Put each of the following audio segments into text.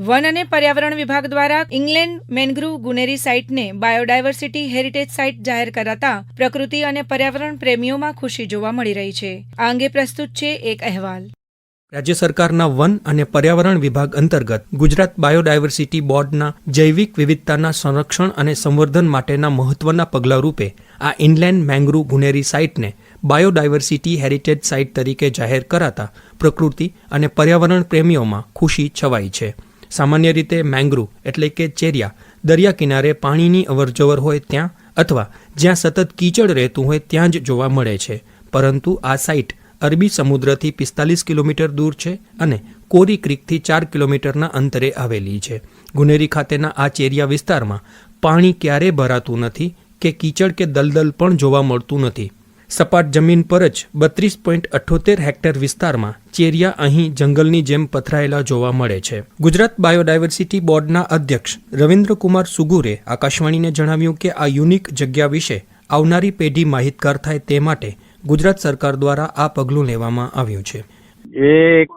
One અને પર્યાવરણ વિભાગ દ્વારા ઇંગ્લેન્ડ મેન્ગ્રુવ ગુનેરી સાઇટને બાયોડાયવર્સિટી હેરિટેજ સાઇટ જાહેર કરાતા પ્રકૃતિ અને પર્યાવરણ પ્રેમીઓમાં ખુશી જોવા મળી રહી છે. આ અંગે પ્રસ્તુત છે એક અહેવાલ. રાજ્ય સરકારના વન અને પર્યાવરણ વિભાગ અંતર્ગત ગુજરાત બાયોડાયવર્સિટી બોર્ડના જૈવિક વિવિધતાના સંરક્ષણ અને સંવર્ધન માટેના મહત્વના પગલાં રૂપે આ ઇનલેન્ડ મેંગ્રુવ ગુનેરી સાઇટને બાયોડાયવર્સિટી હેરિટેજ સાઇટ તરીકે જાહેર કરાતા પ્રકૃતિ અને પર્યાવરણ પ્રેમીઓમાં ખુશી છવાઈ છે. સામાન્ય રીતે મેંગ્રુવ એટલે કે ચેરિયા દરિયા કિનારે પાણીની અવરજવર હોય ત્યાં અથવા જ્યાં સતત કીચડ રહેતું હોય ત્યાં જ જોવા મળે છે. પરંતુ આ સાઇટ અરબી સમુદ્રથી 45 કિલોમીટર દૂર છે અને કોરી ક્રીકથી 4 કિલોમીટરના અંતરે આવેલી છે. ગુનેરી ખાતેના આ ચેરિયા વિસ્તારમાં પાણી ક્યારેય ભરાતું નથી કે કીચડ કે દલદલ પણ જોવા મળતું નથી. સપાટ જમીન પર જ 32.78 હેક્ટર વિસ્તારમાં ચેરિયા અહીં જંગલની જેમ પથરાયેલા જોવા મળે છે. ગુજરાત બાયોડાયવર્સિટી બોર્ડના અધ્યક્ષ રવિન્દ્રકુમાર સુગુરે આકાશવાણીને જણાવ્યું કે આ યુનિક જગ્યા વિશે આવનારી પેઢી માહિતગાર થાય તે માટે ગુજરાત સરકાર દ્વારા આ પગલું લેવામાં આવ્યું છે. ये एक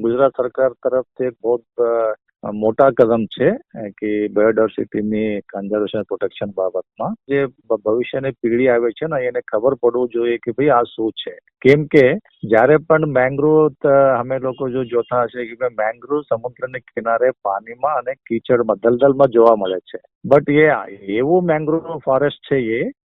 गुजरात सरकार तरफ से बहुत મોટા કદમ છે કે બાયોડાયવર્સિટીની કન્ઝર્વેશન પ્રોટેક્શન બાબતમાં જે ભવિષ્યની પેઢી આવે છે ને એને ખબર પડવું જોઈએ કે ભાઈ આ શું છે. કેમ કે જ્યારે પણ મેંગ્રુવ અમે લોકો જો જોતા હશે કે ભાઈ મેંગ્રુવ સમુદ્રની કિનારે પાણીમાં અને કીચડમાં દલદલમાં જોવા મળે છે. બટ એ એવું મેંગ્રુવ ફોરેસ્ટ છે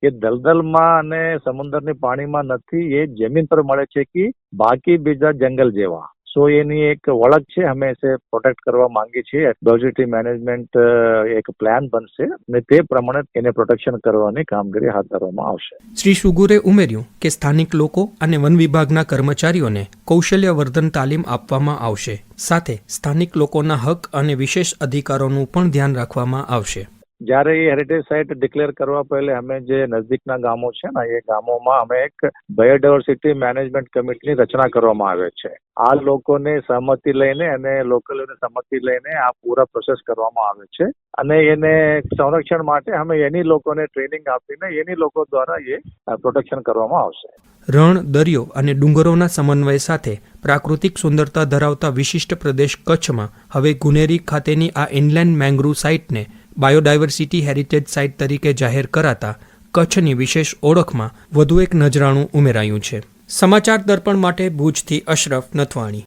એ દલદલમાં અને સમુદ્રની પાણીમાં નથી, એ જમીન પર મળે છે કે બાકી બીજા જંગલ જેવા. સો એની એક ઓળખ છે, અમે એસે પ્રોટેક્ટ કરવા માંગીએ છીએ. બાયોડાયવર્સિટી મેનેજમેન્ટ એક પ્લાન બનશે અને તે પ્રમાણે એને પ્રોટેક્શન કરવાની કામગીરી હાથ ધરવામાં આવશે. શ્રી સુગુરે ઉમેર્યું કે સ્થાનિક લોકો અને વન વિભાગના કર્મચારીઓને કૌશલ્યવર્ધન તાલીમ આપવામાં આવશે. સાથે સ્થાનિક લોકોના હક અને વિશેષ અધિકારોનું પણ ધ્યાન રાખવામાં આવશે. જ્યારે એ હેરિટેજ સાઇટ ડિક્લેર કરવા પહેલે અમે જે નજદીકના ગામો છે ને એ ગામોમાં અમે એક બાયોડાયવર્સિટી મેનેજમેન્ટ કમિટીની રચના કરવામાં આવે છે. આ લોકોને સહમતિ લઈને અને લોકલોને સહમતિ લઈને આ પૂરા પ્રોસેસ કરવામાં આવે છે અને એને સંરક્ષણ માટે અમે એની લોકોને ટ્રેનિંગ આપીને એની લોકો દ્વારા એ પ્રોટેક્શન કરવામાં આવશે. રણ, દરિયો અને ડુંગરોના સમન્વય સાથે પ્રાકૃતિક સુંદરતા ધરાવતા વિશિષ્ટ પ્રદેશ કચ્છમાં હવે ગુનેરી ખાતેની આ ઇનલેન્ડ મેંગ્રુવ સાઇટને બાયોડાયવર્સિટી હેરિટેજ સાઇટ તરીકે જાહેર કરાતા કચ્છની વિશેષ ઓળખમાં વધુ એક નજરાણું ઉમેરાયું છે. સમાચાર દર્પણ માટે ભુજથી અશરફ નથવાણી.